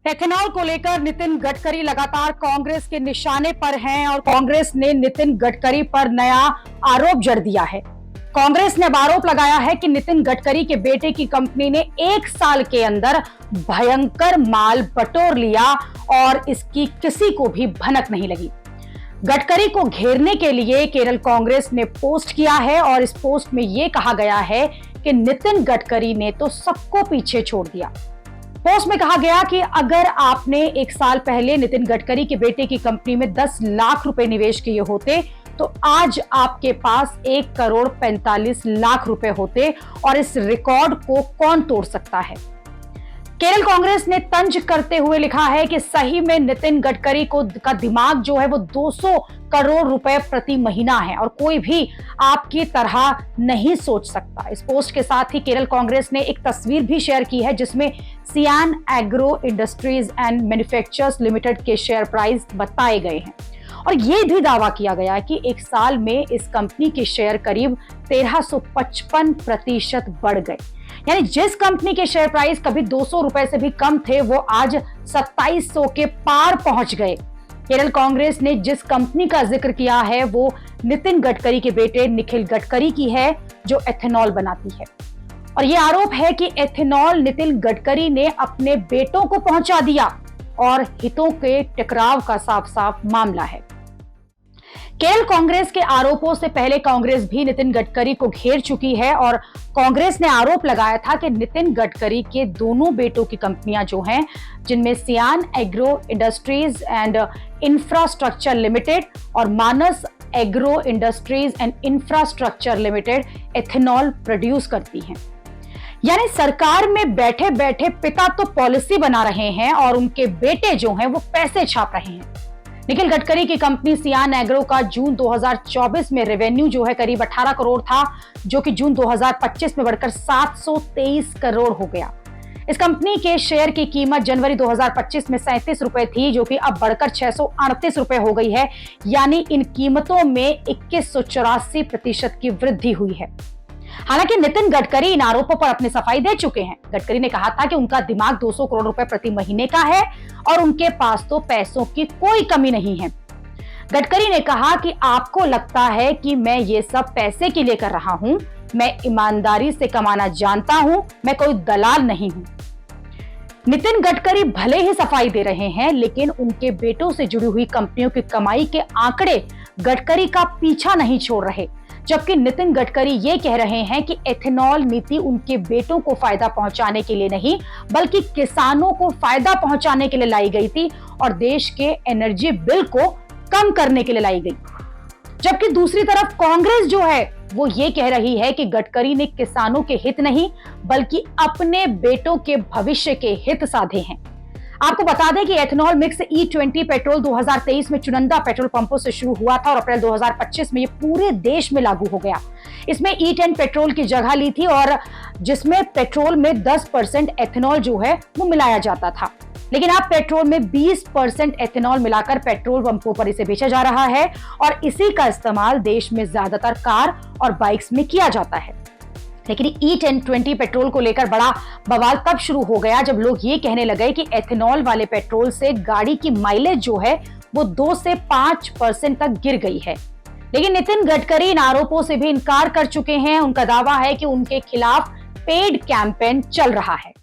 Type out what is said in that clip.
Ethanol को लेकर नितिन गडकरी लगातार कांग्रेस के निशाने पर हैं और कांग्रेस ने नितिन गडकरी पर नया आरोप जड़ दिया है। कांग्रेस ने अब आरोप लगाया है कि नितिन गडकरी के बेटे की कंपनी ने 1 साल के अंदर भयंकर माल बटोर लिया और इसकी किसी को भी भनक नहीं लगी। गडकरी को घेरने के लिए केरल कांग्रेस ने पोस्ट किया है और इस पोस्ट में यह कहा गया है कि नितिन गडकरी ने तो सबको पीछे छोड़ दिया। पोस्ट में कहा गया कि अगर आपने 1 साल पहले नितिन गडकरी के बेटे की कंपनी में 10 लाख रुपए निवेश किए होते तो आज आपके पास 1 करोड़ 45 लाख रुपए होते और इस रिकॉर्ड को कौन तोड़ सकता है। केरल कांग्रेस ने तंज करते हुए लिखा है कि सही में नितिन गडकरी का दिमाग जो है वो 200 करोड़ रुपए प्रति महीना है और कोई भी आपकी तरह नहीं सोच सकता। इस पोस्ट के साथ ही केरल कांग्रेस ने एक तस्वीर भी शेयर की है जिसमें सियान Agro Industries and manufacturers limited के शेयर प्राइस बताए गए हैं और यह भी दावा किया गया कि 1 साल में इस कंपनी के शेयर करीब 1355% बढ़ गए। यानी जिस कंपनी के शेयर प्राइस कभी 200 रुपए से भी कम थे वो आज 2700 के पार पहुंच गए। केरल कांग्रेस ने जिस कंपनी का जिक्र किया है वो नितिन गडकरी के बेटे निखिल गडकरी की है जो एथेनॉल बनाती है और ये आरोप है कि एथेनॉल नितिन गडकरी ने अपने बेटों को पहुंचा दिया और हितों के टकराव का साफ साफ मामला है। केरल कांग्रेस के आरोपों से पहले कांग्रेस भी नितिन गडकरी को घेर चुकी है और कांग्रेस ने आरोप लगाया था कि नितिन गडकरी के दोनों बेटों की कंपनियां जो हैं जिनमें Siyan Agro Industries and Infrastructure Limited और Manas Agro Industries and Infrastructure Limited ethanol produce करती हैं। यानी सरकार में बैठे बैठे पिता तो पॉलिसी बना रहे हैं और उनके बेटे जो हैं वो पैसे छाप रहे हैं। निखिल गडकरी की कंपनी सियान एग्रो का जून 2024 में रेवेन्यू जो है करीब 18 करोड़ था जो कि जून 2025 में बढ़कर 723 करोड़ हो गया। इस कंपनी के शेयर की कीमत जनवरी 2025 में 37 रुपए थी जो कि अब बढ़कर 638 रुपए हो गई है। यानी इन कीमतों में 2184% की वृद्धि हुई है। हालांकि नितिन गडकरी इन आरोपों पर अपनी सफाई दे चुके हैं। गडकरी ने कहा था कि उनका दिमाग 200 करोड़ रुपए प्रति महीने का है और उनके पास तो पैसों की कोई कमी नहीं है। गडकरी ने कहा कि आपको लगता है कि मैं ये सब पैसे के लिए कर रहा हूं, मैं ईमानदारी से कमाना जानता हूं, मैं कोई दलाल नहीं हूं। नितिन गडकरी भले ही सफाई दे रहे हैं लेकिन उनके बेटों से जुड़ी हुई कंपनियों की कमाई के आंकड़े गडकरी का पीछा नहीं छोड़ रहे। जबकि नितिन गडकरी ये कह रहे हैं कि एथेनॉल नीति उनके बेटों को फायदा पहुंचाने के लिए नहीं बल्कि किसानों को फायदा पहुंचाने के लिए लाई गई थी और देश के एनर्जी बिल को कम करने के लिए लाई गई। जबकि दूसरी तरफ कांग्रेस जो है वो ये कह रही है कि गडकरी ने किसानों के हित नहीं बल्कि अपने बेटों के भविष्य के हित साधे हैं। आपको बता दें कि एथेनॉल मिक्स E20 पेट्रोल 2023 में चुनिंदा पेट्रोल पंपों से शुरू हुआ था और अप्रैल 2025 में ये पूरे देश में लागू हो गया। इसमें E10 पेट्रोल की जगह ली थी और जिसमें पेट्रोल में 10% एथेनॉल जो है वो मिलाया जाता था। लेकिन अब पेट्रोल में 20% एथेनॉल मिलाकर पेट्रोल पंपों पर इसे बेचा जा रहा है और इसी का इस्तेमाल देश में ज्यादातर कार और बाइक्स में किया जाता है। लेकिन E10 पेट्रोल को लेकर बड़ा बवाल तब शुरू हो गया जब लोग ये कहने लगे कि एथेनॉल वाले पेट्रोल से गाड़ी की माइलेज जो है वो 2 से 5% तक गिर गई है। लेकिन नितिन गडकरी इन आरोपों से भी इनकार कर चुके हैं। उनका दावा है कि उनके खिलाफ पेड कैंपेन चल रहा है।